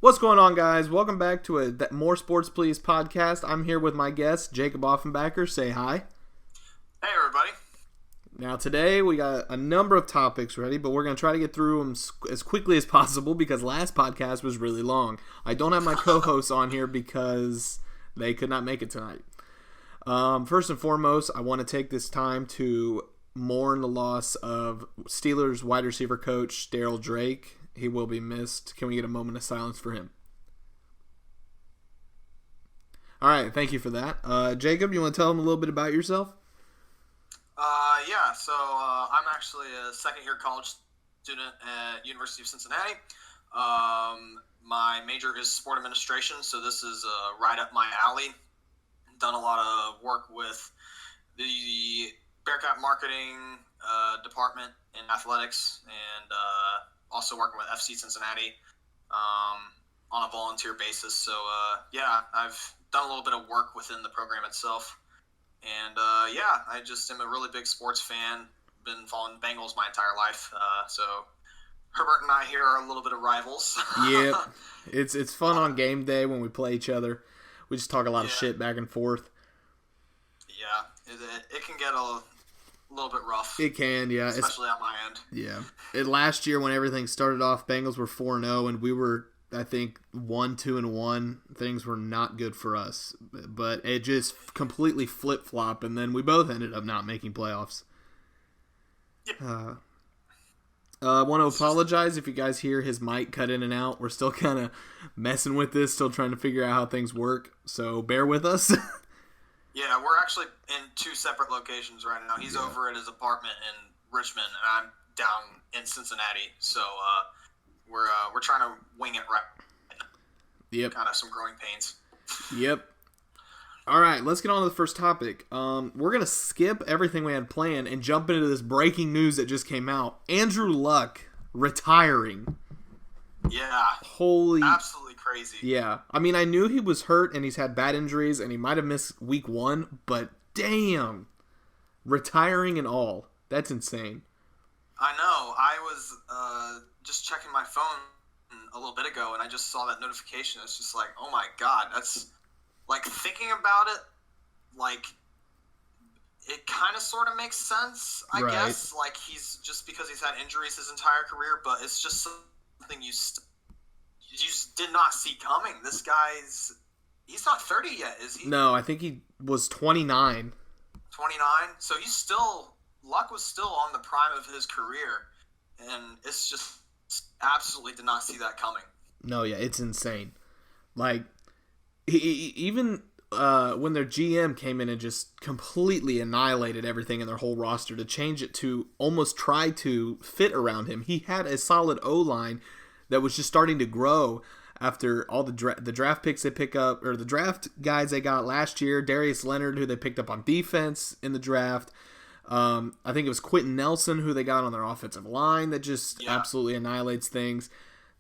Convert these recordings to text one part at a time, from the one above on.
What's going on, guys? Welcome back to a More Sports Please podcast. I'm here with my guest, Jacob Offenbacher. Say hi. Hey, everybody. Now, today we got a number of topics ready, but we're going to try to get through them as quickly as possible because last podcast was really long. I don't have my co-hosts on here because they could not make it tonight. First and foremost, I want to take this time to mourn the loss of Steelers wide receiver coach Darryl Drake. He will be missed. Can we get a moment of silence for him? All right, thank you for that. Jacob, you want to tell him a little bit about yourself? I'm actually a second-year college student at University of Cincinnati. My major is sport administration, so this is right up my alley. Done a lot of work with the Bearcat marketing department in athletics, and also working with FC Cincinnati on a volunteer basis. So, I've done a little bit of work within the program itself. And, I just am a really big sports fan. Been following Bengals my entire life. So Herbert and I here are a little bit of rivals. Yep. It's fun on game day when we play each other. We just talk a lot of shit back and forth. Yeah, it can get a little bit rough. It can, yeah. Especially on my end. Yeah. Last year when everything started off, Bengals were 4-0, and we were, I think, 1-2-1. Things were not good for us. But it just completely flip-flopped, and then we both ended up not making playoffs. Yeah. I want to apologize if you guys hear his mic cut in and out. We're still kind of messing with this, still trying to figure out how things work. So bear with us. Yeah, we're actually in two separate locations right now. He's over at his apartment in Richmond, and I'm down in Cincinnati. So we're trying to wing it right now. Yep. Kind of some growing pains. Yep. All right, let's get on to the first topic. We're going to skip everything we had planned and jump into this breaking news that just came out. Andrew Luck retiring. Yeah. Absolutely crazy. Yeah. I mean, I knew he was hurt and he's had bad injuries and he might have missed week 1, but damn. Retiring and all. That's insane. I know. I was just checking my phone a little bit ago and I just saw that notification. It's just like, oh my God, that's... Like, thinking about it, like, it kind of sort of makes sense, I guess. Like, he's just because he's had injuries his entire career, but it's just something you just did not see coming. This guy's, he's not 30 yet, is he? No, I think he was 29. 29? So Luck was still on the prime of his career, and it's just absolutely did not see that coming. No, yeah, it's insane. Like, even when their GM came in and just completely annihilated everything in their whole roster to change it to almost try to fit around him, he had a solid O-line that was just starting to grow after all the draft picks they pick up, or the draft guys they got last year, Darius Leonard, who they picked up on defense in the draft. I think it was Quentin Nelson, who they got on their offensive line that just absolutely annihilates things.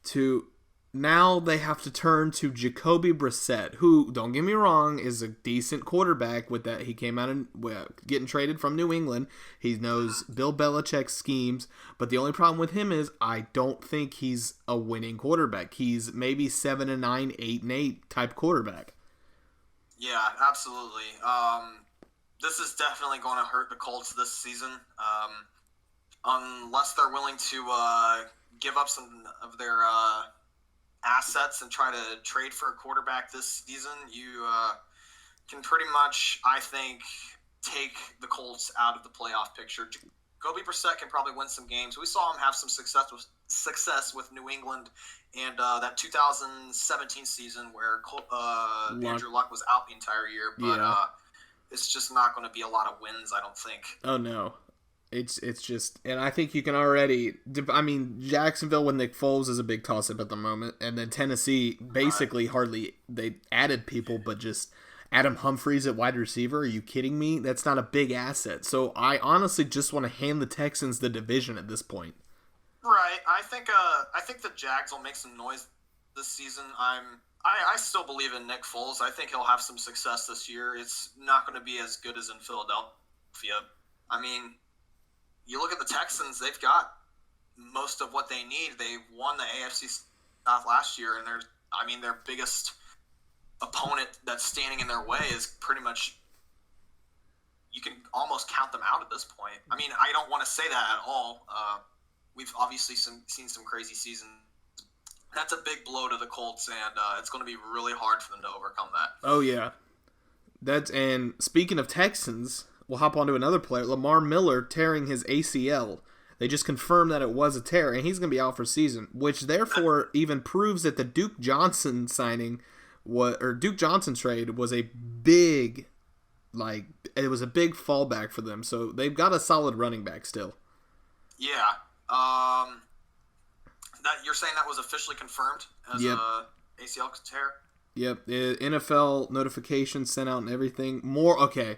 To now they have to turn to Jacoby Brissett, who, don't get me wrong, is a decent quarterback with that. He came out and getting traded from New England. He knows Bill Belichick's schemes, but the only problem with him is I don't think he's a winning quarterback. He's maybe 7-9, 8-8 type quarterback. Yeah, absolutely. This is definitely going to hurt the Colts this season, unless they're willing to give up some of their assets and try to trade for a quarterback this season. You can pretty much, I think, take the Colts out of the playoff picture. Jacoby Brissett can probably win some games. We saw him have some success with New England and that 2017 season where Andrew Luck was out the entire year. But it's just not going to be a lot of wins, I don't think. Oh, no. It's just, and I think you can already, I mean, Jacksonville with Nick Foles is a big toss-up at the moment, and then Tennessee basically hardly, they added people, but just Adam Humphries at wide receiver, are you kidding me? That's not a big asset. So I honestly just want to hand the Texans the division at this point. Right. I think the Jags will make some noise this season. I still believe in Nick Foles. I think he'll have some success this year. It's not going to be as good as in Philadelphia. I mean, you look at the Texans, they've got most of what they need. They won the AFC South last year, and they're I mean, their biggest opponent that's standing in their way is pretty much, you can almost count them out at this point. I mean, I don't want to say that at all. We've obviously seen some crazy seasons. That's a big blow to the Colts, and it's going to be really hard for them to overcome that. Oh, yeah. And speaking of Texans, we'll hop on to another player, Lamar Miller tearing his ACL. They just confirmed that it was a tear, and he's going to be out for season, which therefore even proves that the Duke Johnson Duke Johnson trade was a big, it was a big fallback for them. So they've got a solid running back still. Yeah. That you're saying that was officially confirmed as a ACL tear? Yep. NFL notification sent out and everything. Okay.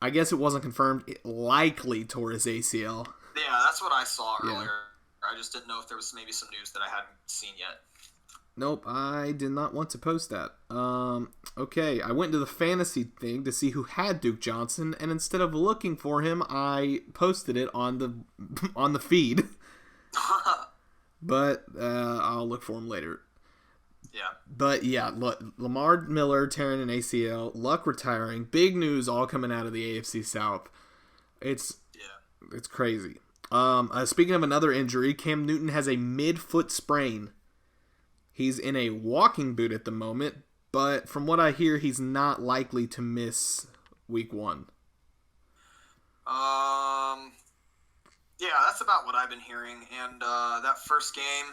I guess it wasn't confirmed. It likely tore his ACL. Yeah, that's what I saw earlier. I just didn't know if there was maybe some news that I hadn't seen yet. Nope, I did not want to post that. Okay, I went to the fantasy thing to see who had Duke Johnson, and instead of looking for him, I posted it on the feed. But I'll look for him later. Yeah. But yeah, Lamar Miller tearing an ACL, Luck retiring, big news all coming out of the AFC South. It's crazy. Speaking of another injury, Cam Newton has a mid-foot sprain. He's in a walking boot at the moment, but from what I hear, he's not likely to miss week 1. Yeah, that's about what I've been hearing. And that first game,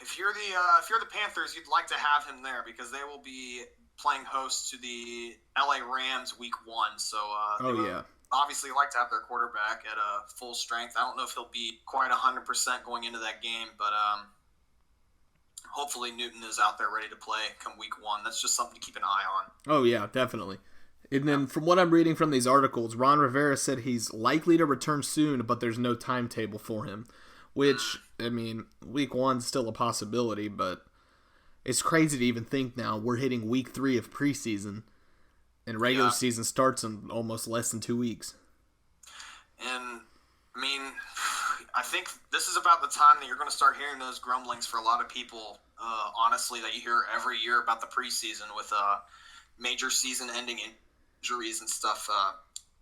if you're the Panthers, you'd like to have him there because they will be playing host to the LA Rams week 1. So obviously like to have their quarterback at full strength. I don't know if he'll be quite 100% going into that game, but hopefully Newton is out there ready to play come week 1. That's just something to keep an eye on. Oh yeah, definitely. And then from what I'm reading from these articles, Ron Rivera said he's likely to return soon, but there's no timetable for him. Which, I mean, week 1's still a possibility, but it's crazy to even think now we're hitting week 3 of preseason, and regular season starts in almost less than 2 weeks. And, I mean, I think this is about the time that you're going to start hearing those grumblings for a lot of people, honestly, that you hear every year about the preseason with major season-ending injuries and stuff,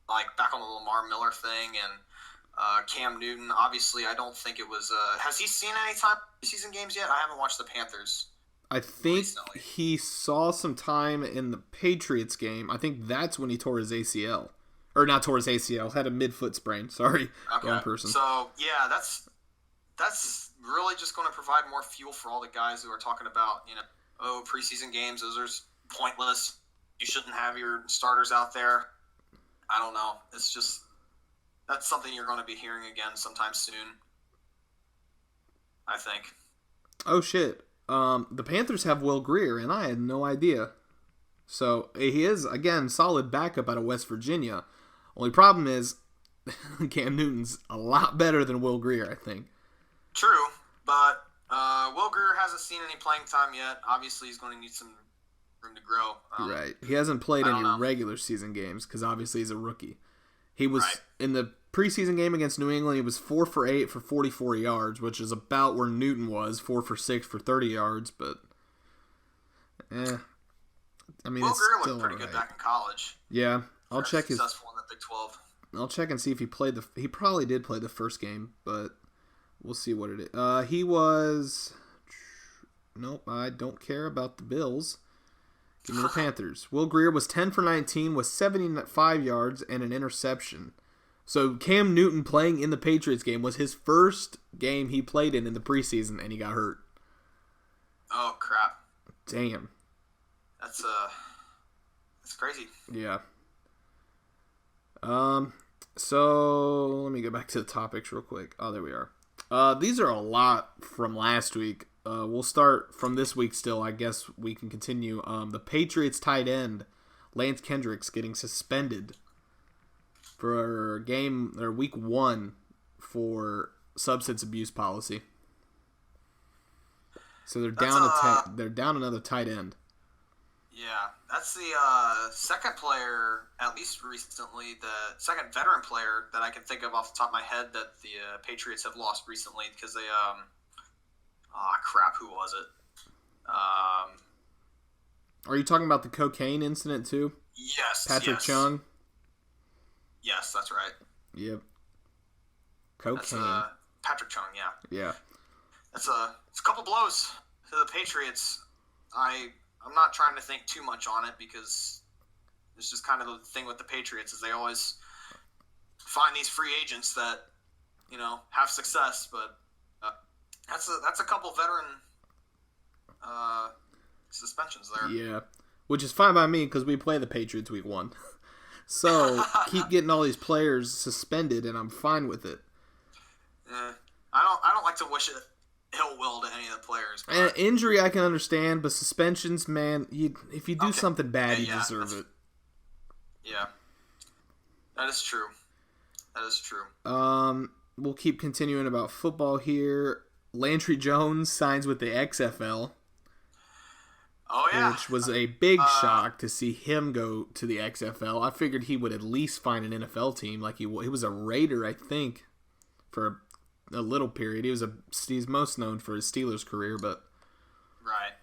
like back on the Lamar Miller thing and Cam Newton. Obviously, I don't think it was has he seen any time preseason games yet? I haven't watched the Panthers. I think he saw some time in the Patriots game. I think that's when he tore his ACL. Or not tore his ACL, had a midfoot sprain. Sorry, wrong person. So, yeah, that's really just going to provide more fuel for all the guys who are talking about, preseason games, those are pointless. You shouldn't have your starters out there. I don't know. It's just, that's something you're going to be hearing again sometime soon, I think. Oh, shit. The Panthers have Will Grier, and I had no idea. So, he is, again, solid backup out of West Virginia. Only problem is, Cam Newton's a lot better than Will Grier, I think. True, but Will Grier hasn't seen any playing time yet. Obviously, he's going to need some room to grow. Right. He hasn't played any regular season games because obviously he's a rookie. He was in the preseason game against New England. He was 4 for 8 for 44 yards, which is about where Newton was, 4 for 6 for 30 yards. But, I mean, Will it's Grier still looked pretty good back in college. Yeah, I'll check his. Successful in the Big 12. I'll check and see if he played He probably did play the first game, but we'll see what it is. He was. Nope, I don't care about the Bills. Give me the Panthers. Will Grier was 10 for 19 with 75 yards and an interception. So Cam Newton playing in the Patriots game was his first game he played in the preseason, and he got hurt. Oh, crap. Damn. That's crazy. Yeah. So let me go back to the topics real quick. Oh, there we are. These are a lot from last week. We'll start from this week still. I guess we can continue. The Patriots tight end, Lance Kendricks, getting suspended for week 1 for substance abuse policy. So they're down another tight end. Yeah, that's the second player, at least recently, the second veteran player that I can think of off the top of my head that the Patriots have lost recently because they Crap, who was it? Are you talking about the cocaine incident too? Yes. Patrick Chung? Yes, that's right. Yep. Cocaine. That's, Patrick Chung, yeah. Yeah. It's a couple blows to the Patriots. I'm not trying to think too much on it because it's just kind of the thing with the Patriots is they always find these free agents that, have success, but that's a couple veteran suspensions there. Yeah, which is fine by me because we play the Patriots week 1. So keep getting all these players suspended, and I'm fine with it. I don't like to wish it ill will to any of the players. But... injury I can understand, but suspensions, man, if you do something bad, you deserve it. Yeah, that is true. We'll keep continuing about football here. Landry Jones signs with the XFL. Oh, yeah. Which was a big shock to see him go to the XFL. I figured he would at least find an NFL team. Like he was a Raider, I think, for a little period. He's most known for his Steelers career, but... Right.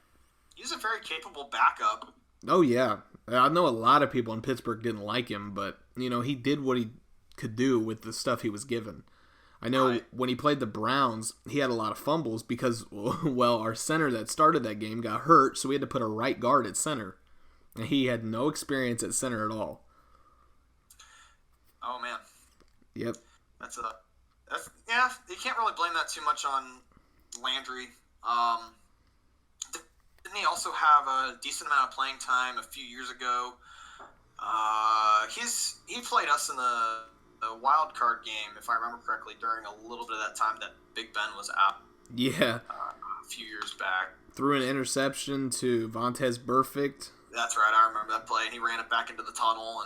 He's a very capable backup. Oh, yeah. I know a lot of people in Pittsburgh didn't like him, but, he did what he could do with the stuff he was given. I know when he played the Browns, he had a lot of fumbles because, well, our center that started that game got hurt, so we had to put a right guard at center. And he had no experience at center at all. Oh, man. Yep. Yeah, you can't really blame that too much on Landry. Didn't he also have a decent amount of playing time a few years ago? He played us in the wild card game, if I remember correctly, during a little bit of that time that Big Ben was out. Yeah. A few years back. Threw an interception to Vontaze Burfict. That's right, I remember that play, and he ran it back into the tunnel,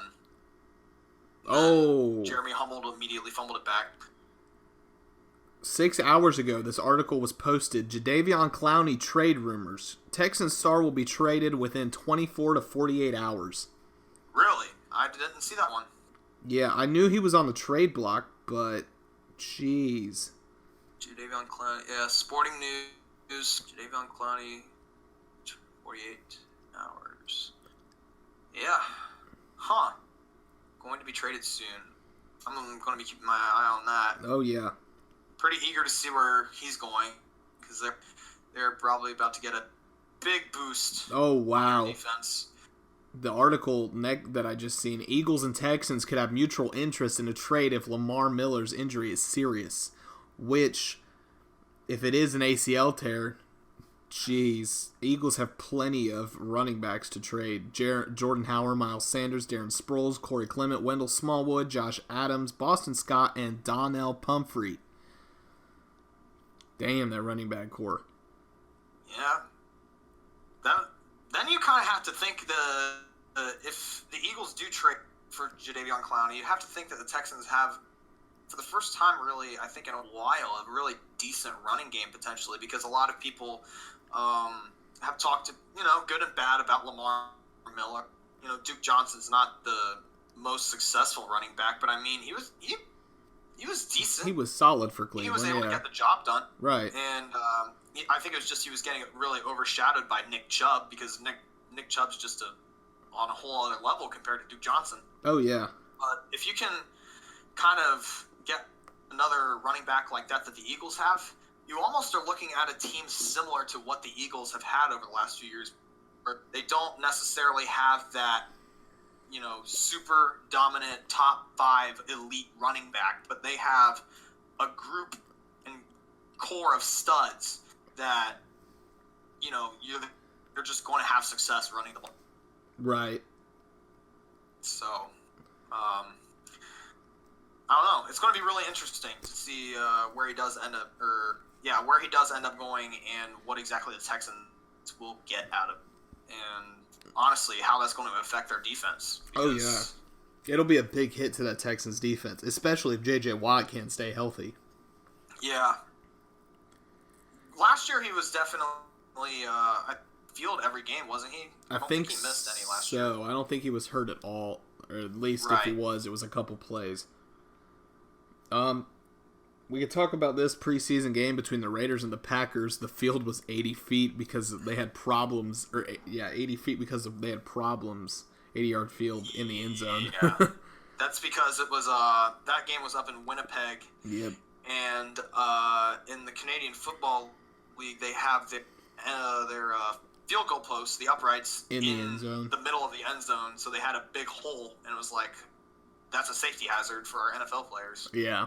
and Jeremy Hummel immediately fumbled it back. 6 hours ago, this article was posted. Jadeveon Clowney trade rumors. Texans star will be traded within 24 to 48 hours. Really? I didn't see that one. Yeah, I knew he was on the trade block, but jeez. Jadeveon Clowney. Yeah, Sporting News. Jadeveon Clowney. 48 hours. Yeah. Huh. Going to be traded soon. I'm going to be keeping my eye on that. Oh, yeah. Pretty eager to see where he's going because they're probably about to get a big boost. Oh, wow. On defense. The article that I just seen, Eagles and Texans could have mutual interest in a trade if Lamar Miller's injury is serious. Which, if it is an ACL tear, jeez, Eagles have plenty of running backs to trade. Jordan Howard, Miles Sanders, Darren Sproles, Corey Clement, Wendell Smallwood, Josh Adams, Boston Scott, and Donnell Pumphrey. Damn, that running back core. Yeah. Then you kind of have to think if the Eagles do trade for Jadeveon Clowney, you have to think that the Texans have, for the first time really, I think in a while, a really decent running game potentially because a lot of people have talked, good and bad about Lamar Miller. Duke Johnson's not the most successful running back, but I mean, he was decent. He was solid for Cleveland. He was able to get the job done. Right. And I think it was just he was getting really overshadowed by Nick Chubb because Nick Chubb's just on a whole other level compared to Duke Johnson. Oh, yeah. But if you can kind of get another running back like that the Eagles have, you almost are looking at a team similar to what the Eagles have had over the last few years. Where they don't necessarily have that, super dominant top 5 elite running back, but they have a group and core of studs that, you're just going to have success running the ball. Right. So, I don't know. It's going to be really interesting to see where he does end up, going, and what exactly the Texans will get out of it, and honestly, how that's going to affect their defense. Oh yeah, it'll be a big hit to that Texans defense, especially if J.J. Watt can't stay healthy. Yeah. Last year he was definitely field every game, wasn't he? I don't think he missed any last year. I don't think he was hurt at all, or at least if he was, it was a couple plays. we could talk about this preseason game between the Raiders and the Packers. The field was 80 feet because they had problems, 80 feet because they had problems. 80-yard field in the end zone. Yeah, that's because it was that game was up in Winnipeg. Yep. And in the Canadian Football League, they have their field goal posts, the uprights, in the end zone, the middle of the end zone. So they had a big hole, and it was like, that's a safety hazard for our NFL players. Yeah.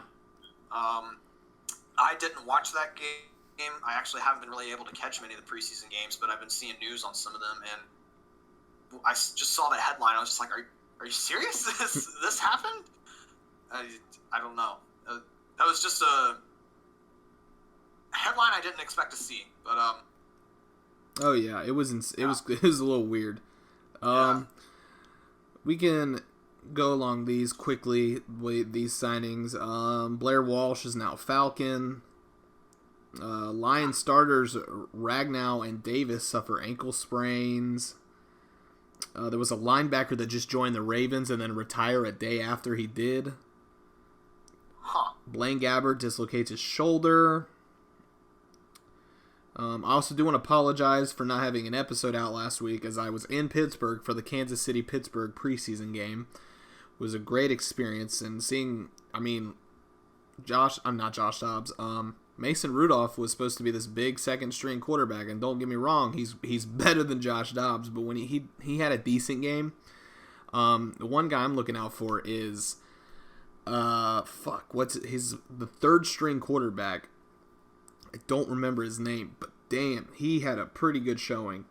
I didn't watch that game. I actually haven't been really able to catch many of the preseason games, but I've been seeing news on some of them, and I just saw that headline. I was just like, are you serious? This happened? I don't know. That was just a headline I didn't expect to see, but Oh yeah, it was a little weird. We can go along these quickly. These signings. Blair Walsh is now Falcon. Lions starters Ragnow and Davis suffer ankle sprains. There was a linebacker that just joined the Ravens and then retired a day after he did. Blaine Gabbert dislocates his shoulder. I also do want to apologize for not having an episode out last week, as I was in Pittsburgh for the Kansas City-Pittsburgh preseason game. It was a great experience, and seeing, I'm not Josh Dobbs. Mason Rudolph was supposed to be this big second-string quarterback, and don't get me wrong, he's better than Josh Dobbs, but when he had a decent game. The one guy I'm looking out for is the third-string quarterback. I don't remember his name, but damn, he had a pretty good showing.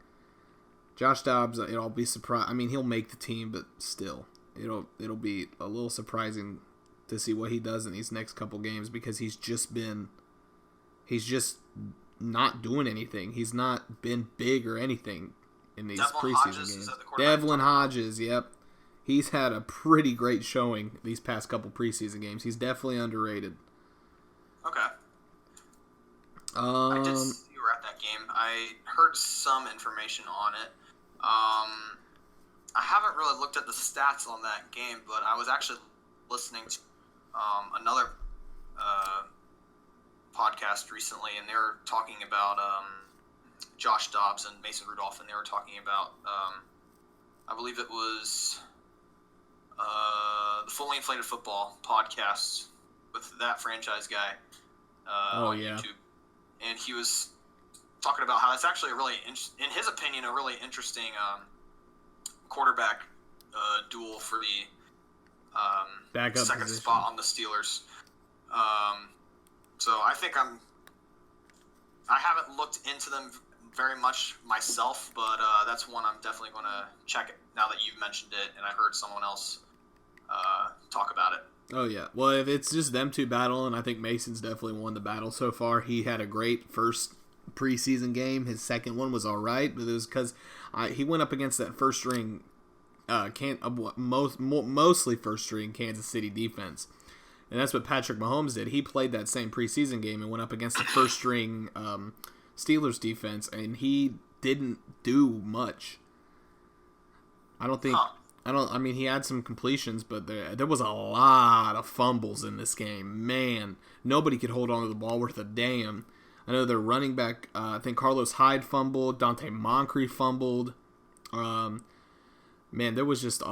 Josh Dobbs, I'll be surprised. I mean, he'll make the team, but still, it'll be a little surprising to see what he does in these next couple games, because he's just not doing anything. He's not been big or anything in these preseason games. Devlin Hodges, yep. He's had a pretty great showing these past couple preseason games. He's definitely underrated. Okay. I did see you were at that game. I heard some information on it. I haven't really looked at the stats on that game, but I was actually listening to another podcast recently, and they were talking about Josh Dobbs and Mason Rudolph, and they were talking about, I believe it was the Fully Inflated Football podcast with that franchise guy on YouTube. And he was talking about how it's actually in his opinion, a really interesting quarterback duel for the second position spot on the Steelers. So I think I haven't looked into them very much myself, but that's one I'm definitely going to check it now that you've mentioned it, and I heard someone else talk about it. Oh, yeah. Well, if it's just them two battling, I think Mason's definitely won the battle so far. He had a great first preseason game. His second one was all right, but it was because he went up against that first-string, mostly first-string Kansas City defense. And that's what Patrick Mahomes did. He played that same preseason game and went up against the first-string Steelers defense, and he didn't do much. He had some completions, but there was a lot of fumbles in this game. Man, nobody could hold on to the ball worth a damn. I know their running back, I think Carlos Hyde fumbled, Dante Moncrief fumbled. Man, there was just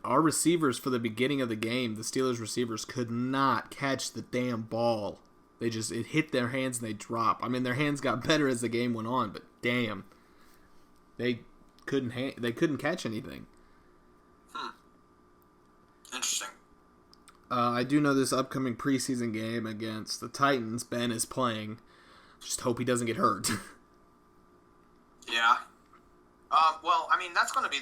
our receivers for the beginning of the game. The Steelers receivers could not catch the damn ball. It hit their hands and they dropped. I mean, their hands got better as the game went on, but damn, they couldn't catch anything. Interesting. I do know this upcoming preseason game against the Titans, Ben is playing. Just hope he doesn't get hurt. Yeah. Well, I mean, that's going to be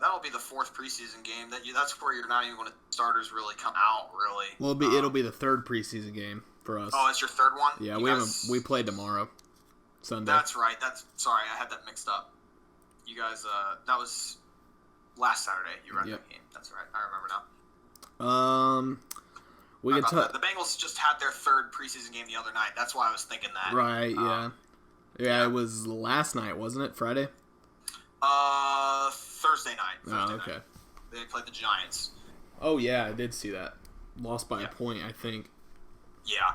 that'll be the fourth preseason game. That's where you're not even going to starters really come out, really. Well, it'll be the third preseason game for us. Oh, it's your third one? Yeah, we play tomorrow, Sunday. That's right. Sorry, I had that mixed up. You guys, that was last Saturday. You were at that game. That's right. I remember now. The Bengals just had their third preseason game the other night. That's why I was thinking that. Right. Yeah. It was last night, wasn't it? Friday. Thursday night. Okay. Night. They played the Giants. Oh yeah, I did see that. Lost by a point, I think. Yeah.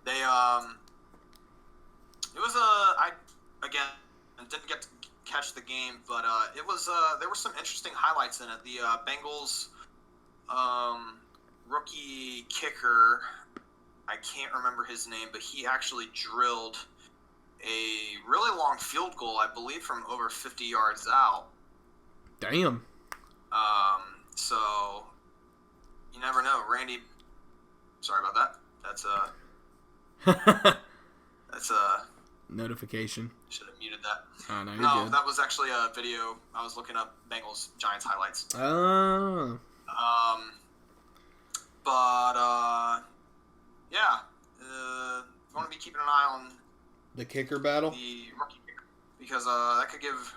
They it was I again didn't get to catch the game, but it was there were some interesting highlights in it. The Bengals rookie kicker, I can't remember his name, but he actually drilled a really long field goal, I believe, from over 50 yards out. Damn. So you never know, Randy. Sorry about that. That's a notification. Should have muted that. Oh, no, you're no, good. that was actually a video. I was looking up Bengals Giants highlights. Oh. Yeah. You want to be keeping an eye on the kicker battle? The rookie kicker. Because that could give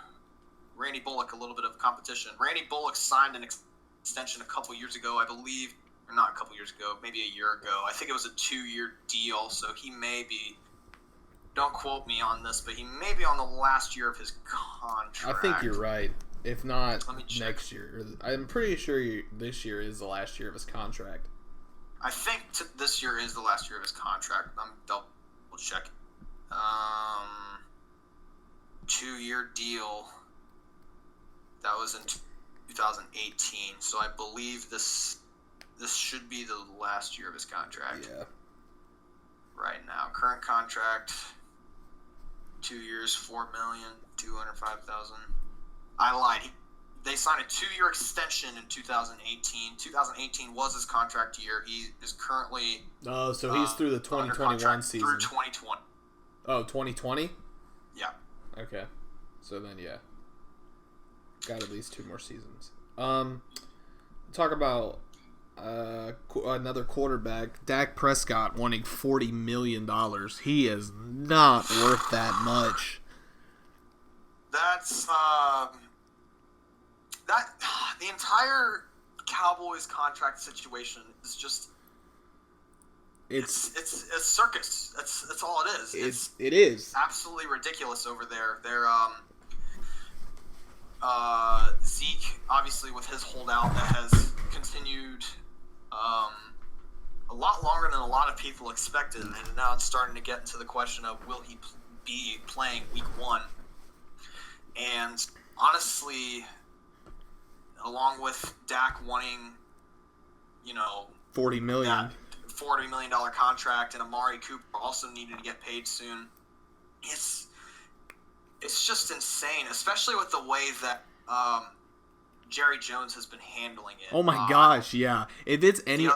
Randy Bullock a little bit of competition. Randy Bullock signed an extension a couple years ago, I believe. Or not a couple years ago, maybe a year ago. I think it was a 2-year deal, so he may be, don't quote me on this, but he may be on the last year of his contract. I think you're right. If not, next year. I'm pretty sure this year is the last year of his contract. I think this year is the last year of his contract. I'm double checking. 2-year deal. That was in 2018, so I believe this should be the last year of his contract. Yeah. Right now, current contract, 2 years, $4,205,000. I lied. They signed a 2-year extension in 2018. 2018 was his contract year. He is currently. Oh, so he's through the 2021 season. Through 2020. Oh, 2020? Yeah. Okay. So then, yeah. Got at least 2 more seasons. Talk about another quarterback, Dak Prescott, wanting $40 million. He is not worth that much. That's the entire Cowboys contract situation is just it's a circus. That's all it is. It is absolutely ridiculous over there. They're Zeke, obviously, with his holdout that has continued a lot longer than a lot of people expected, and now it's starting to get into the question of will he be playing week 1? And honestly, along with Dak wanting, $40 million, that $40 million contract, and Amari Cooper also needed to get paid soon, it's just insane, especially with the way that Jerry Jones has been handling it. Oh my gosh, yeah. If it's any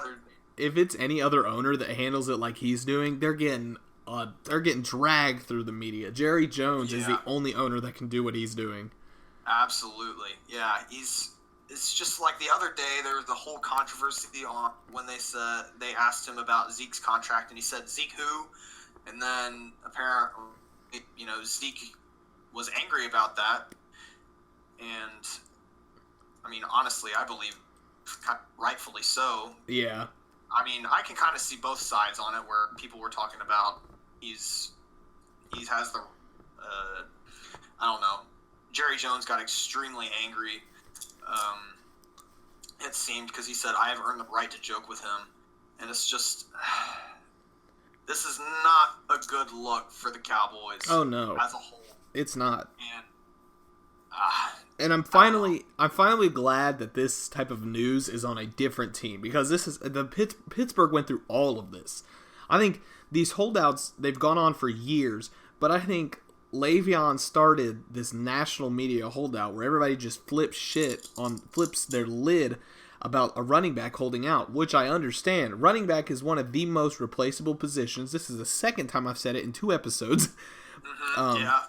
other owner that handles it like he's doing, they're getting dragged through the media. Jerry Jones is the only owner that can do what he's doing. Absolutely, yeah. It's just like the other day there was the whole controversy on when they asked him about Zeke's contract, and he said Zeke who, and then apparently Zeke was angry about that, and I mean honestly I believe rightfully so. Yeah. I mean I can kind of see both sides on it, where people were talking about he has the I don't know, Jerry Jones got extremely angry. It seemed, because he said I have earned the right to joke with him, and it's just this is not a good look for the Cowboys. Oh no, as a whole, it's not. And I'm finally glad that this type of news is on a different team, because this is Pittsburgh went through all of this. I think these holdouts, they've gone on for years, but I think Le'Veon started this national media holdout where everybody just flips their lid about a running back holding out, which I understand. Running back is one of the most replaceable positions. This is the second time I've said it in 2 episodes. Yeah.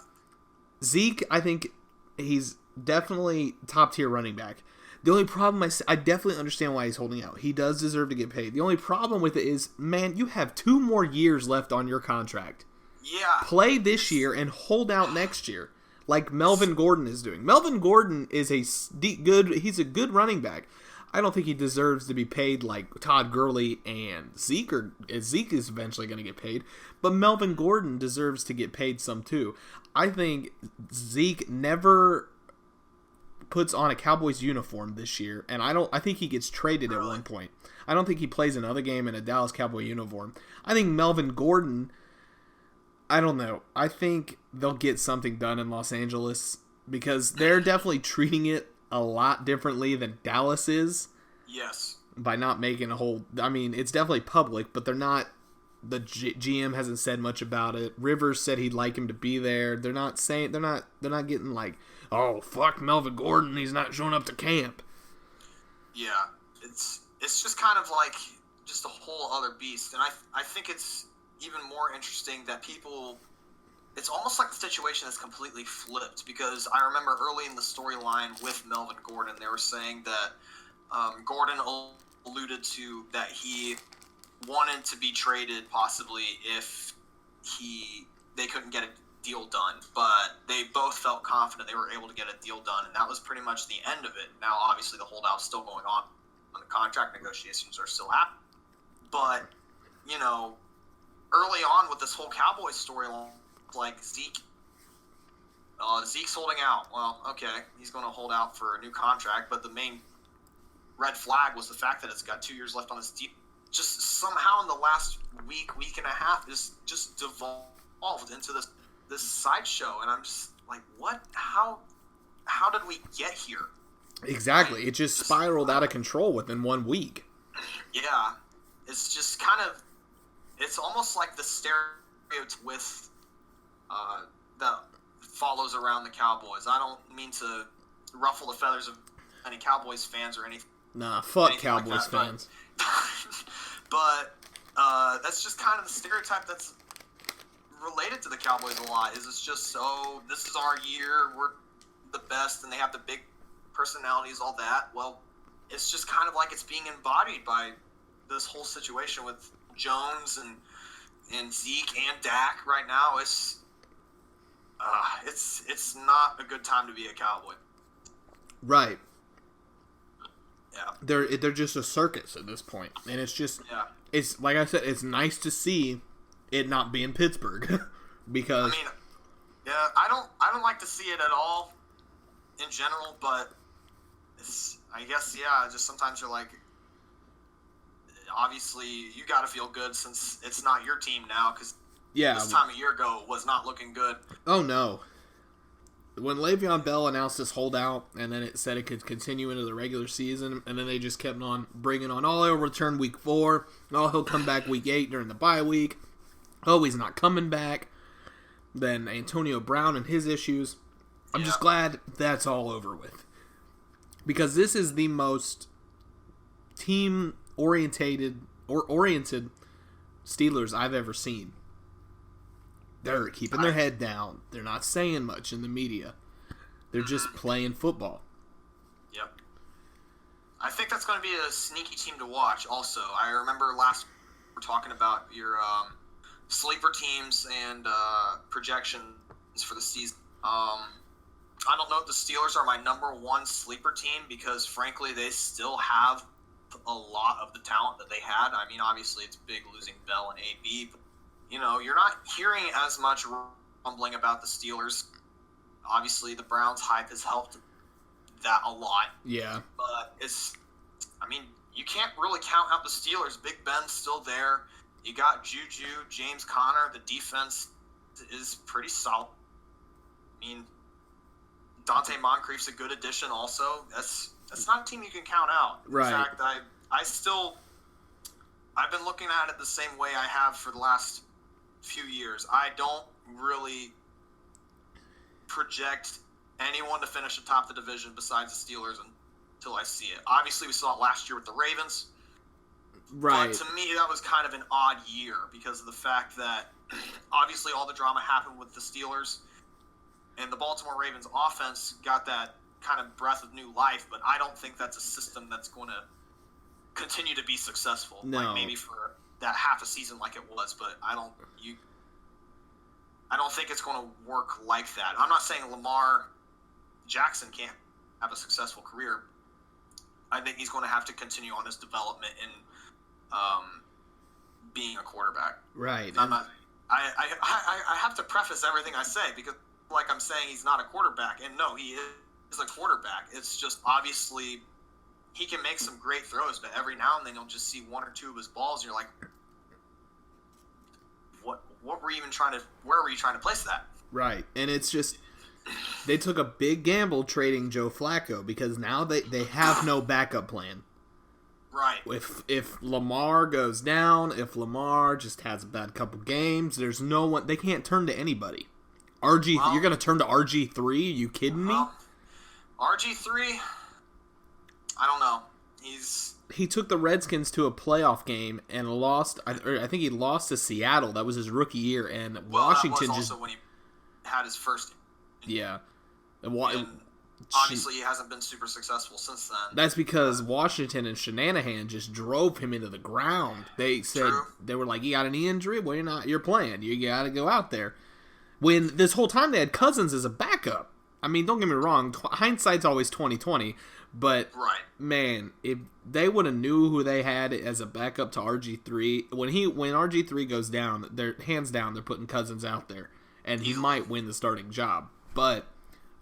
Zeke, I think he's definitely top tier running back. The only problem I definitely understand why he's holding out. He does deserve to get paid. The only problem with it is, man, you have 2 more years left on your contract. Yeah. Play this year and hold out next year, like Melvin Gordon is doing. Melvin Gordon is he's a good running back. I don't think he deserves to be paid like Todd Gurley and Zeke, or Zeke is eventually going to get paid, but Melvin Gordon deserves to get paid some too. I think Zeke never puts on a Cowboys uniform this year, and I think he gets traded at one point. I don't think he plays another game in a Dallas Cowboy uniform. I think Melvin Gordon, I don't know. I think they'll get something done in Los Angeles because they're definitely treating it a lot differently than Dallas is. Yes. By not making a whole, I mean, it's definitely public, but they're not, the GM hasn't said much about it. Rivers said he'd like him to be there. They're not saying, they're not getting like, oh, fuck Melvin Gordon, he's not showing up to camp. Yeah. It's just kind of like just a whole other beast. And I think it's even more interesting that people, it's almost like the situation is completely flipped, because I remember early in the storyline with Melvin Gordon, they were saying that Gordon alluded to that he wanted to be traded possibly if they couldn't get a deal done, but they both felt confident they were able to get a deal done, and that was pretty much the end of it. Now, obviously, the holdout's still going on, and the contract negotiations are still happening. But, you know, early on with this whole Cowboys storyline, like Zeke's holding out. Well, okay, he's going to hold out for a new contract, but the main red flag was the fact that it's got 2 years left on his deal. Just somehow in the last week and a half, just devolved into this sideshow, and I'm just like, what? How did we get here? Exactly. It just spiraled out of control within 1 week. Yeah. It's just kind of, it's almost like the stereotype with that follows around the Cowboys. I don't mean to ruffle the feathers of any Cowboys fans or anything. Nah, fuck Cowboys like that, fans. But that's just kind of the stereotype that's related to the Cowboys a lot. Is it's just, oh, this is our year, we're the best, and they have the big personalities, all that. Well, it's just kind of like it's being embodied by this whole situation with Jones and Zeke and Dak right now. It's not a good time to be a Cowboy. Right. Yeah. They're just a circus at this point, and it's just it's like I said, it's nice to see it not be in Pittsburgh because I mean, yeah, I don't like to see it at all in general, but I guess just sometimes you're like, obviously you got to feel good since it's not your team now, because this time a year ago was not looking good. Oh no. When Le'Veon Bell announced this holdout, and then it said it could continue into the regular season, and then they just kept on bringing on, oh, he'll return week 4, oh, he'll come back week 8 during the bye week, oh, he's not coming back, then Antonio Brown and his issues. I'm just glad that's all over with. Because this is the most team-oriented Steelers I've ever seen. They're keeping their head down. They're not saying much in the media. They're just playing football. Yep. I think that's going to be a sneaky team to watch also. I remember last we were talking about your sleeper teams and projections for the season. I don't know if the Steelers are my number 1 sleeper team because, frankly, they still have a lot of the talent that they had. I mean, obviously, it's big losing Bell and AB, but you know, you're not hearing as much rumbling about the Steelers. Obviously, the Browns' hype has helped that a lot. Yeah. But you can't really count out the Steelers. Big Ben's still there. You got Juju, James Conner. The defense is pretty solid. I mean, Dante Moncrief's a good addition also. That's not a team you can count out. Right. In fact, I've been looking at it the same way I have for the last few years. I don't really project anyone to finish atop the division besides the Steelers until I see it. Obviously, we saw it last year with the Ravens. Right. But to me, that was kind of an odd year because of the fact that obviously all the drama happened with the Steelers, and the Baltimore Ravens offense got that kind of breath of new life, but I don't think that's a system that's going to continue to be successful. No. Like maybe for that half a season like it was, but I don't think it's going to work like that. I'm not saying Lamar Jackson can't have a successful career. I think he's going to have to continue on his development in being a quarterback. Right. I have to preface everything I say because like I'm saying he's not a quarterback, and no, he as a quarterback. It's just obviously he can make some great throws, but every now and then you'll just see one or two of his balls, and you're like, what were you even trying to? Where were you trying to place that? Right, and it's just they took a big gamble trading Joe Flacco because now they have no backup plan. Right. If Lamar goes down, if Lamar just has a bad couple games, there's no one. They can't turn to anybody. You're going to turn to RG3? Are you kidding me? RG3, I don't know. He took the Redskins to a playoff game and lost. I think he lost to Seattle. That was his rookie year, and Washington that was also when he had his first. Yeah, and obviously he hasn't been super successful since then. That's because Washington and Shanahan just drove him into the ground. They said they were like, "You got a knee injury? Well, you're playing. You got to go out there." When this whole time they had Cousins as a backup. I mean, don't get me wrong. Hindsight's always 20/20. But man, if they would have knew who they had as a backup to RG3, when RG3 goes down, they're hands down they're putting Cousins out there, and he might win the starting job. But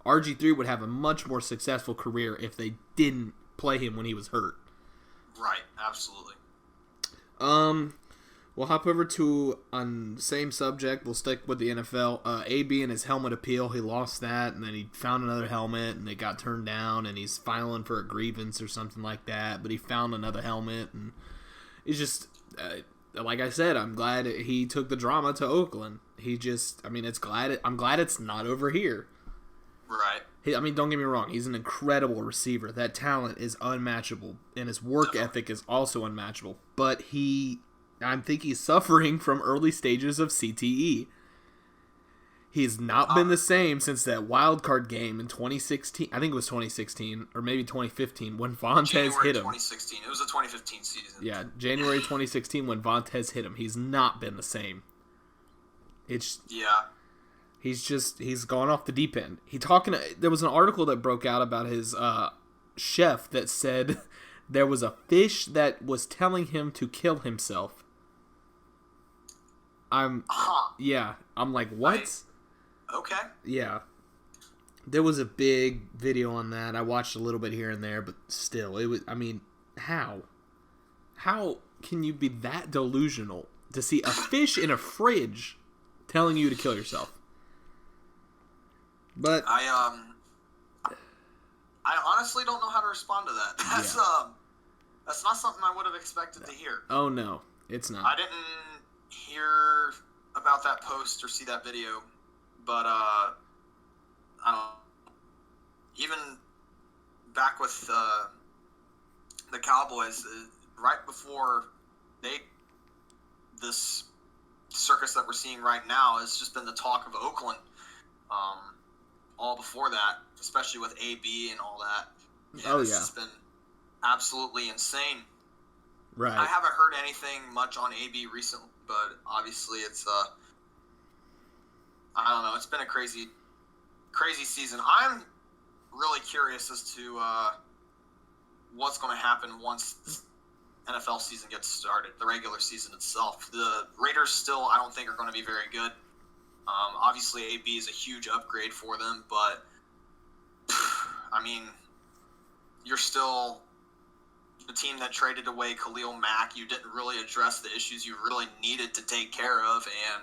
RG3 would have a much more successful career if they didn't play him when he was hurt. Right, absolutely. We'll hop over to on same subject. We'll stick with the NFL. AB and his helmet appeal, he lost that, and then he found another helmet, and it got turned down, and he's filing for a grievance or something like that. But he found another helmet, and it's just like I said, I'm glad he took the drama to Oakland. I'm glad it's not over here. Right. Don't get me wrong. He's an incredible receiver. That talent is unmatchable, and his work ethic is also unmatchable. But I think he's suffering from early stages of CTE. He's not been the same since that wild card game in 2016. I think it was 2016 or maybe 2015 when Vontaze hit him. 2016. It was a 2015 season. Yeah, January 2016 when Vontaze hit him. He's not been the same. He's gone off the deep end. There was an article that broke out about his chef that said there was a fish that was telling him to kill himself. I'm like, what? Okay. Yeah. There was a big video on that. I watched a little bit here and there, but still, how? How can you be that delusional to see a fish in a fridge telling you to kill yourself? But I honestly don't know how to respond to that. That's not something I would have expected to hear. Oh no, it's not. I didn't hear about that post or see that video, but I don't know. Even back with the Cowboys, right before this circus that we're seeing right now has just been the talk of Oakland. All before that, especially with AB and all that. It's just been absolutely insane. Right. I haven't heard anything much on AB recently, but obviously it's I don't know. It's been a crazy season. I'm really curious as to what's going to happen once the NFL season gets started, the regular season itself. The Raiders still, I don't think, are going to be very good. Obviously, AB is a huge upgrade for them, but you're still the team that traded away Khalil Mack. You didn't really address the issues you really needed to take care of, and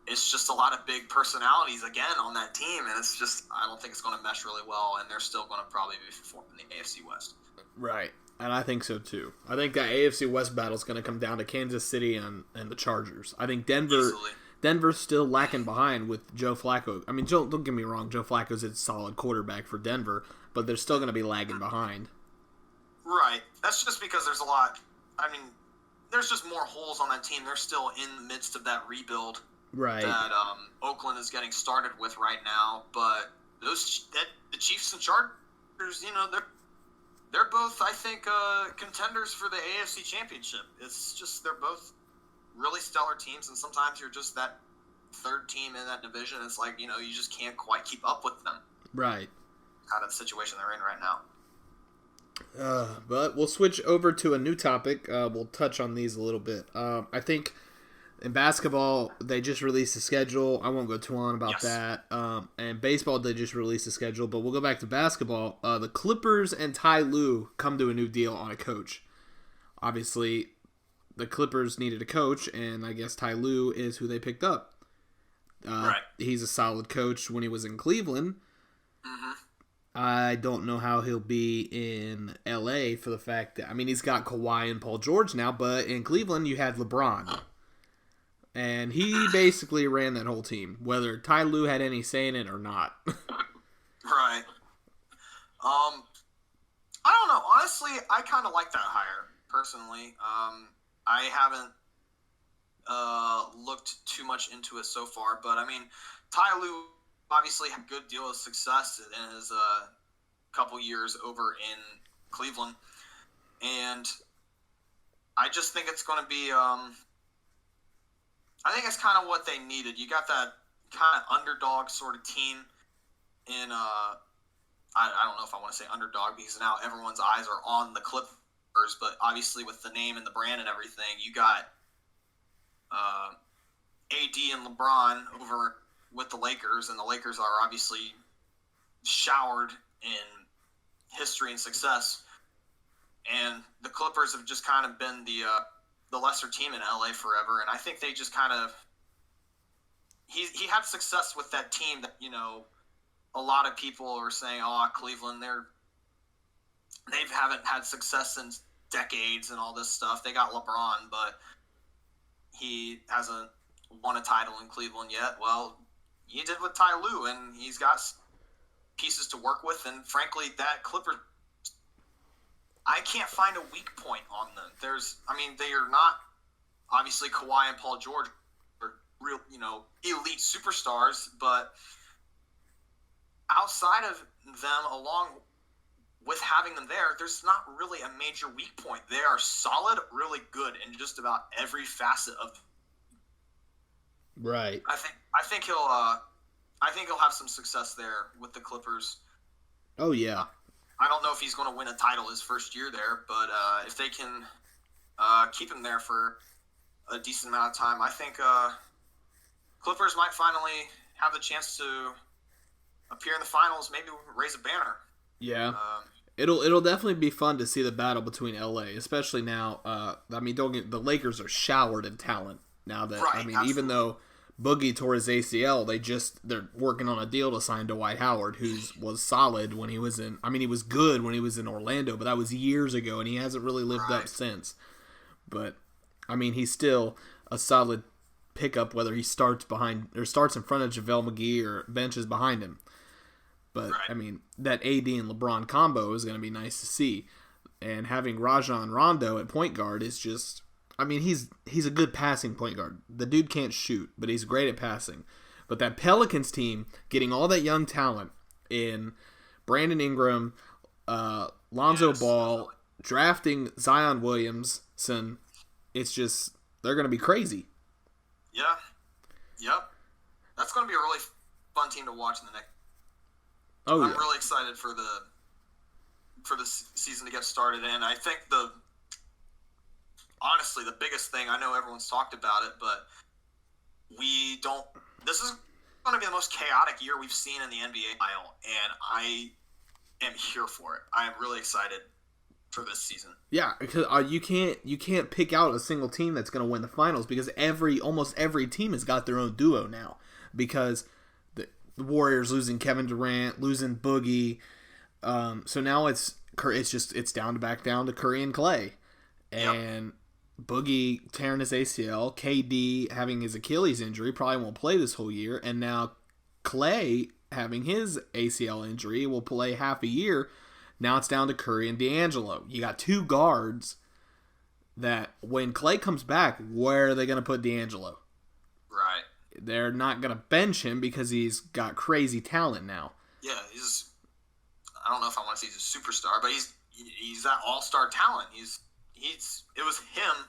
it's just a lot of big personalities again on that team, and it's just, I don't think it's going to mesh really well, and they're still going to probably be performing in the AFC West. Right, and I think so too. I think that AFC West battle is going to come down to Kansas City and the Chargers. I think Denver's still lacking behind with Joe Flacco. Don't get me wrong, Joe Flacco's a solid quarterback for Denver, but they're still going to be lagging behind. Right. That's just because there's there's just more holes on that team. They're still in the midst of that rebuild. Right. That Oakland is getting started with right now, but the Chiefs and Chargers, they're both, I think, contenders for the AFC Championship. It's just they're both really stellar teams, and sometimes you're just that third team in that division. It's like, you just can't quite keep up with them. Right. Kind of the situation they're in right now. But we'll switch over to a new topic. We'll touch on these a little bit. I think In basketball, they just released a schedule. I won't go too on about Yes. that. And baseball, they just released a schedule. But we'll go back to basketball. The Clippers and Ty Lue come to a new deal on a coach. Obviously, the Clippers needed a coach, and I guess Ty Lue is who they picked up. Right. He's a solid coach when he was in Cleveland. Mm-hmm. I don't know how he'll be in LA for the fact that, I mean, he's got Kawhi and Paul George now, but in Cleveland you had LeBron. And he basically ran that whole team, whether Ty Lue had any say in it or not. Right. I don't know. Honestly, I kind of like that hire, personally. I haven't looked too much into it so far, but I mean, Ty Lue obviously had a good deal of success in his couple years over in Cleveland, and I just think it's going to be. I think it's kind of what they needed. You got that kind of underdog sort of team in. I don't know if I want to say underdog because now everyone's eyes are on the Clippers, but obviously with the name and the brand and everything, you got AD and LeBron over with the Lakers, and the Lakers are obviously showered in history and success, and the Clippers have just kind of been the lesser team in LA forever, and I think they just kind of he had success with that team that, you know, a lot of people are saying, oh, Cleveland, they haven't had success in decades and all this stuff. They got LeBron, but he hasn't won a title in Cleveland yet. Well, he did with Ty Lue, and he's got pieces to work with, and frankly, that Clippers, I can't find a weak point on them. They are not, obviously Kawhi and Paul George are real, you know, elite superstars, but outside of them, along with having them there's not really a major weak point. They are solid, really good in just about every facet of. Right. I think he'll have some success there with the Clippers. Oh, yeah. I don't know if he's going to win a title his first year there, but if they can keep him there for a decent amount of time, I think Clippers might finally have the chance to appear in the finals, maybe raise a banner. Yeah. It'll definitely be fun to see the battle between LA, especially now. The Lakers are showered in talent now that, right, absolutely. Even though Boogie tore his ACL, they're working on a deal to sign Dwight Howard, who was solid when he was in. I mean, he was good when he was in Orlando, but that was years ago, and he hasn't really lived up since. But I mean, he's still a solid pickup, whether he starts in front of JaVale McGee or benches behind him. But I mean, that AD and LeBron combo is going to be nice to see, and having Rajon Rondo at point guard is just. I mean, he's a good passing point guard. The dude can't shoot, but he's great at passing. But that Pelicans team, getting all that young talent in Brandon Ingram, Lonzo Ball, drafting Zion Williamson, it's just, they're going to be crazy. Yeah. Yep. That's going to be a really fun team to watch in the next. I'm really excited for the season to get started, and I think honestly, the biggest thing, I know everyone's talked about it, but this is going to be the most chaotic year we've seen in the NBA aisle, and I am here for it. I am really excited for this season. Yeah, because you can't pick out a single team that's going to win the finals, because almost every team has got their own duo now, because the Warriors losing Kevin Durant, losing Boogie, so now it's back down to Curry and Clay, and Boogie tearing his ACL, KD having his Achilles injury, probably won't play this whole year, and now Clay having his ACL injury will play half a year. Now it's down to Curry and D'Angelo. You got two guards that when Clay comes back, where are they going to put D'Angelo? Right. They're not going to bench him because he's got crazy talent now. Yeah, I don't know if I want to say he's a superstar, but he's that all-star talent. It was him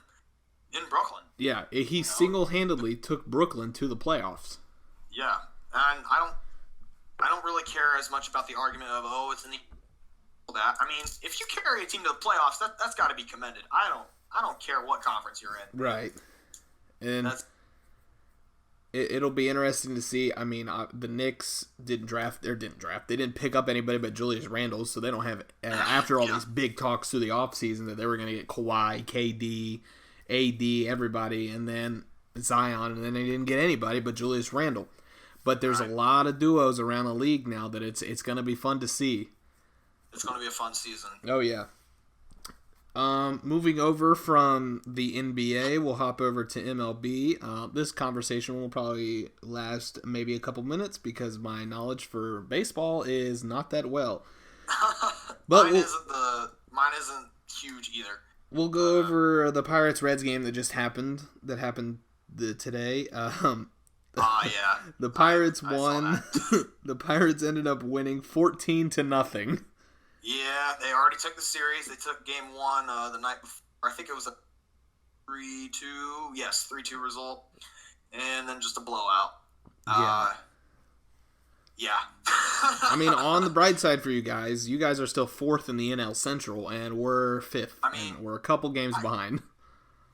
in Brooklyn. Yeah, he single-handedly took Brooklyn to the playoffs. Yeah, and I don't really care as much about the argument of it's in the that. I mean, if you carry a team to the playoffs, that's got to be commended. I don't care what conference you're in. Right, and It'll be interesting to see. I mean, the Knicks didn't draft. They didn't pick up anybody but Julius Randle, so they don't have. After all these big talks through the offseason that they were going to get Kawhi, KD, AD, everybody, and then Zion, and then they didn't get anybody but Julius Randle. But there's a lot of duos around the league now that it's going to be fun to see. It's going to be a fun season. Oh yeah. Moving over from the NBA, we'll hop over to MLB. This conversation will probably last maybe a couple minutes because my knowledge for baseball is not that well. But mine isn't huge either. We'll go over the Pirates-Reds game that just happened. Today. Yeah. The Pirates won. The Pirates ended up winning 14-0. Yeah, they already took the series. They took game one the night before. I think it was a 3-2. Yes, 3-2 result. And then just a blowout. Yeah. I mean, on the bright side for you guys are still 4th in the NL Central, and we're 5th. I mean, and we're a couple games behind.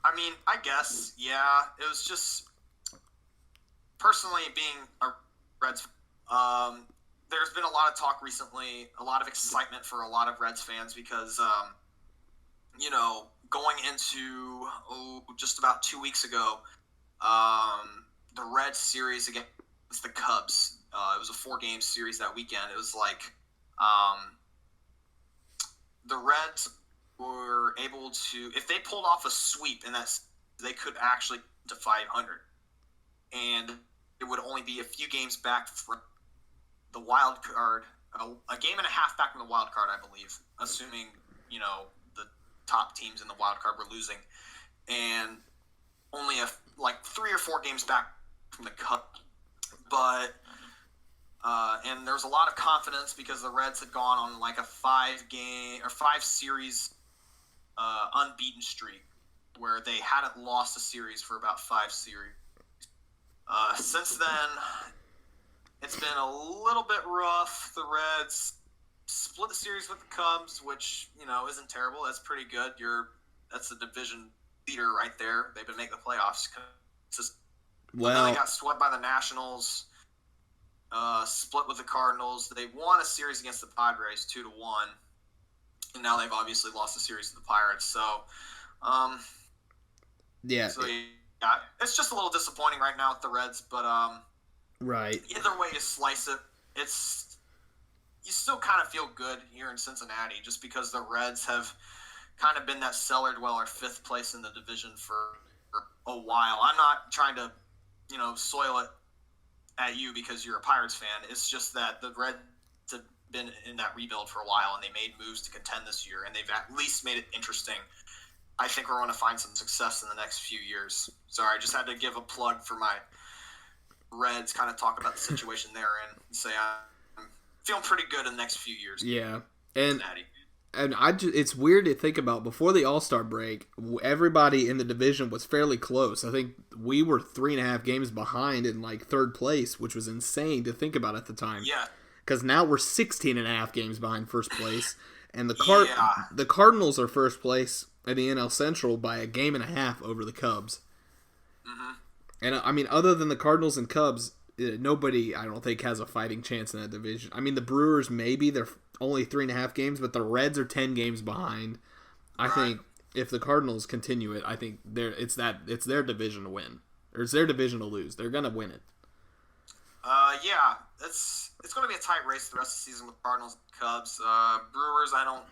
I mean, I guess, yeah. It was just, personally, being a Reds there's been a lot of talk recently, a lot of excitement for a lot of Reds fans because, going into just about 2 weeks ago, the Reds series against the Cubs, it was a 4-game series that weekend. It was like the Reds were able to, if they pulled off a sweep in that, they could actually to 500, and it would only be a few games back from the wild card, a game and a half back from the wild card, I believe, assuming, the top teams in the wild card were losing, and only 3 or 4 games back from the Cup. But, and there was a lot of confidence because the Reds had gone on like a 5-series unbeaten streak where they hadn't lost a series for about 5 series. Since then, it's been a little bit rough. The Reds split the series with the Cubs, which, isn't terrible. That's pretty good. That's the division leader right there. They've been making the playoffs. Then they got swept by the Nationals, split with the Cardinals. They won a series against the Padres 2-1, and now they've obviously lost a series to the Pirates. So, yeah. So, yeah, it's just a little disappointing right now with the Reds, but right. Either way you slice it, you still kind of feel good here in Cincinnati just because the Reds have kind of been that cellar dweller 5th place in the division for a while. I'm not trying to, soil it at you because you're a Pirates fan. It's just that the Reds have been in that rebuild for a while, and they made moves to contend this year, and they've at least made it interesting. I think we're going to find some success in the next few years. Sorry, I just had to give a plug for my Reds, kind of talk about the situation they're in, and say I'm feeling pretty good in the next few years. Yeah, and it's weird to think about. Before the All-Star break, everybody in the division was fairly close. I think we were 3.5 games behind in 3rd place, which was insane to think about at the time. Yeah, because now we're 16.5 games behind first place, and the Cardinals are first place in the NL Central by a game and a half over the Cubs. Mm-hmm. And, I mean, other than the Cardinals and Cubs, nobody, I don't think, has a fighting chance in that division. I mean, the Brewers, maybe. They're only 3.5 games, but the Reds are 10 games behind. I think if the Cardinals continue it, I think it's their division to win. Or it's their division to lose. They're going to win it. Yeah. It's going to be a tight race the rest of the season with Cardinals and Cubs. Brewers, I don't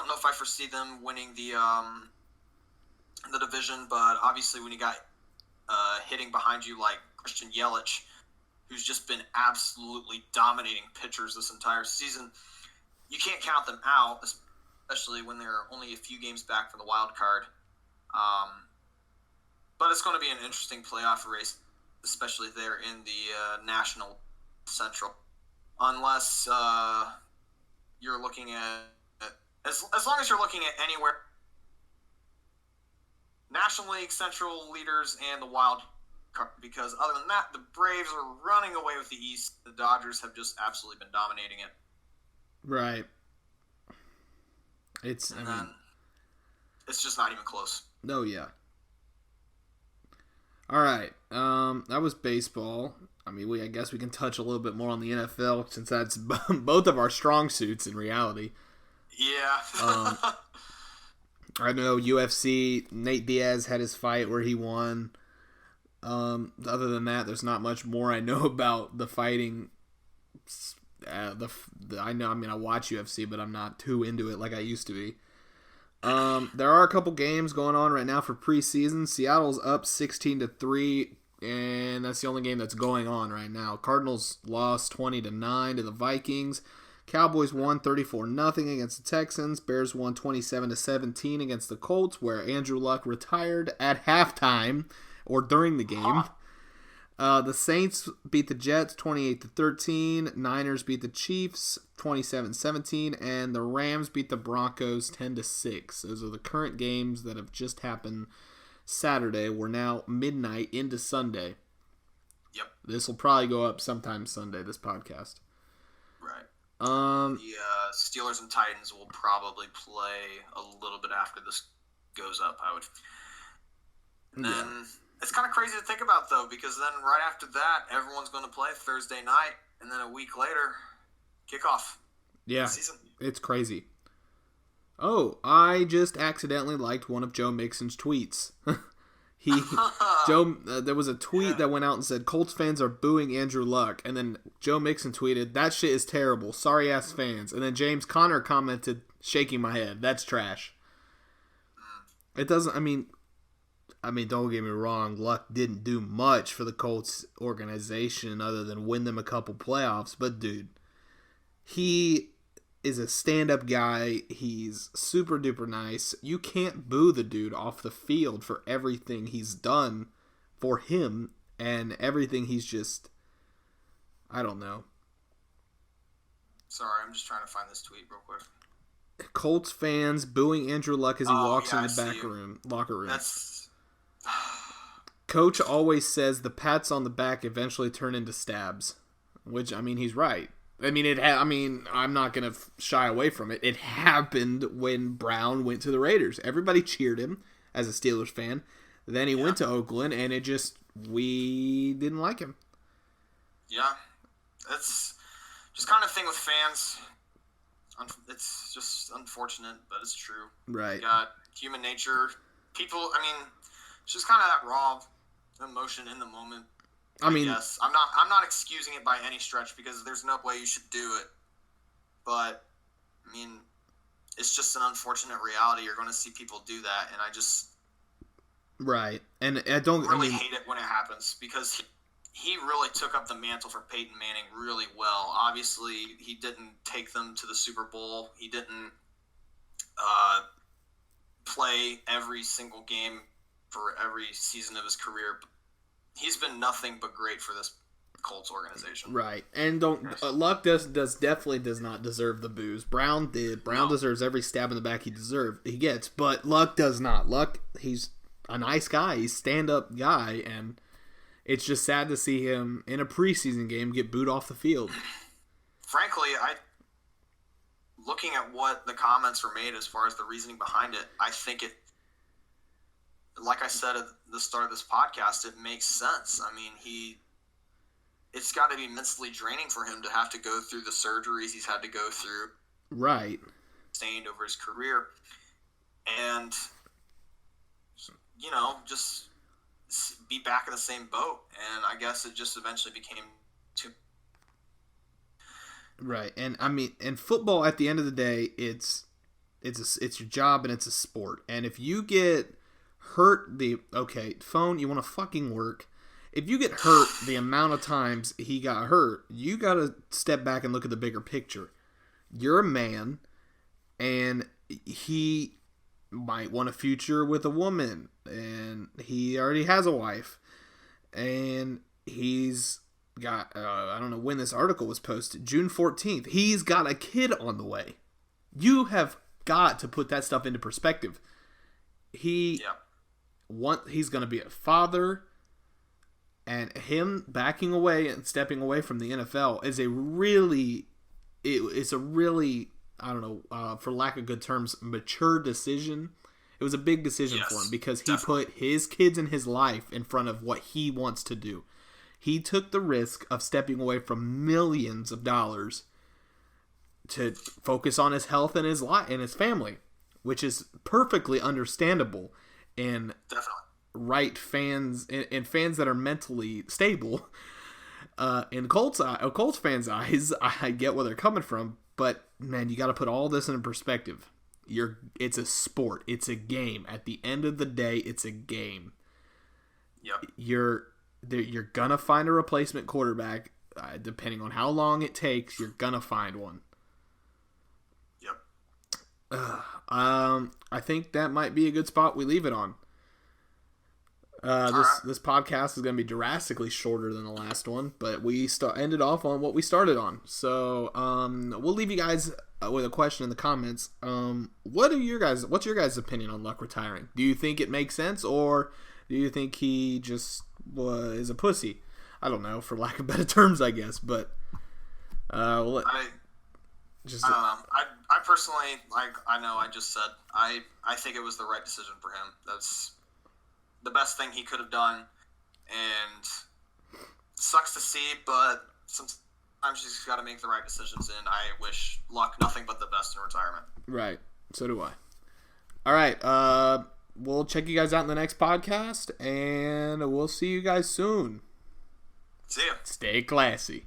know if I foresee them winning the division, but obviously when you got hitting behind you like Christian Yelich, who's just been absolutely dominating pitchers this entire season, you can't count them out, especially when they're only a few games back from the wild card. But it's going to be an interesting playoff race, especially there in the National Central, unless you're looking at as long as you're looking at anywhere. National League Central leaders and the wild card, because other than that, the Braves are running away with the East. The Dodgers have just absolutely been dominating it. Right. It's just not even close. No, yeah. All right. That was baseball. I mean, I guess we can touch a little bit more on the NFL since that's both of our strong suits in reality. Yeah. I know UFC, Nate Diaz had his fight where he won. Other than that, there's not much more I know about the fighting. I know. I mean, I watch UFC, but I'm not too into it like I used to be. There are a couple games going on right now for preseason. Seattle's up 16-3, and that's the only game that's going on right now. Cardinals lost 20-9 to the Vikings. Cowboys won 34-0 against the Texans. Bears won 27-17 against the Colts, where Andrew Luck retired at halftime or during the game. The Saints beat the Jets 28-13. Niners beat the Chiefs 27-17, and the Rams beat the Broncos 10-6. Those are the current games that have just happened Saturday. We're now midnight into Sunday. Yep. This will probably go up sometime Sunday, this podcast. Right. The Steelers and Titans will probably play a little bit after this goes up, I would. And then it's kind of crazy to think about, though, because then right after that, everyone's going to play Thursday night, and then a week later, kickoff. Yeah, season. It's crazy. Oh, I just accidentally liked one of Joe Mixon's tweets. There was a tweet that went out and said, Colts fans are booing Andrew Luck. And then Joe Mixon tweeted, that shit is terrible. Sorry ass fans. And then James Conner commented, shaking my head. That's trash. It doesn't, I mean, don't get me wrong. Luck didn't do much for the Colts organization other than win them a couple playoffs. But, dude, he is a stand-up guy. He's super duper nice. You can't boo the dude off the field for everything he's done for him and everything he's just, I don't know. Sorry, I'm just trying to find this tweet real quick. Colts fans booing Andrew Luck as he walks in the locker room. That's... Coach always says the pats on the back eventually turn into stabs, which, I mean, he's right. I mean, I'm not going to shy away from it. It happened when Brown went to the Raiders. Everybody cheered him as a Steelers fan. Then he went to Oakland, and we didn't like him. Yeah. It's just kind of thing with fans. It's just unfortunate, but it's true. Right. You got human nature. People, I mean, it's just kind of that raw emotion in the moment. I mean, yes, I'm not excusing it by any stretch because there's no way you should do it. But I mean, it's just an unfortunate reality. You're going to see people do that, and I just right. And hate it when it happens because he really took up the mantle for Peyton Manning really well. Obviously, he didn't take them to the Super Bowl. He didn't play every single game for every season of his career. He's been nothing but great for this Colts organization. Right. And Luck definitely does not deserve the boos. Brown did. Brown deserves every stab in the back he gets, but Luck does not. Luck, he's a nice guy. He's a stand-up guy, and it's just sad to see him in a preseason game get booed off the field. Frankly, looking at what the comments were made as far as the reasoning behind it, I think it, like I said at the start of this podcast, it makes sense. I mean, it's got to be mentally draining for him to have to go through the surgeries he's had to go through. Right. Sustained over his career. And, just be back in the same boat. And I guess it just eventually became too. Right. And, I mean, in football, at the end of the day, it's your job and it's a sport. And if you get hurt phone, you want to fucking work. If you get hurt the amount of times he got hurt, you got to step back and look at the bigger picture. You're a man, and he might want a future with a woman, and he already has a wife, and he's got, I don't know when this article was posted, June 14th. He's got a kid on the way. You have got to put that stuff into perspective. He's going to be a father, and him backing away and stepping away from the NFL is it's a really, I don't know, for lack of good terms, mature decision. It was a big decision for him because he put his kids and his life in front of what he wants to do. He took the risk of stepping away from millions of dollars to focus on his health and his life and his family, which is perfectly understandable and right fans and fans that are mentally stable. In Colts fans' eyes, I get where they're coming from, but man, you got to put all this in perspective. It's a sport. It's a game. At the end of the day, it's a game. Yep. You're gonna find a replacement quarterback. Depending on how long it takes, you're gonna find one. Yep. I think that might be a good spot we leave it on. This podcast is going to be drastically shorter than the last one, but we ended off on what we started on. So we'll leave you guys with a question in the comments. What's your guys' opinion on Luck retiring? Do you think it makes sense, or do you think he just is a pussy? I don't know, for lack of better terms, I guess. But I don't know. I personally, like I know I just said, I think it was the right decision for him. That's the best thing he could have done, and sucks to see, but sometimes you just got to make the right decisions, and I wish Luck nothing but the best in retirement. Right. So do I. All right. We'll check you guys out in the next podcast, and we'll see you guys soon. See ya. Stay classy.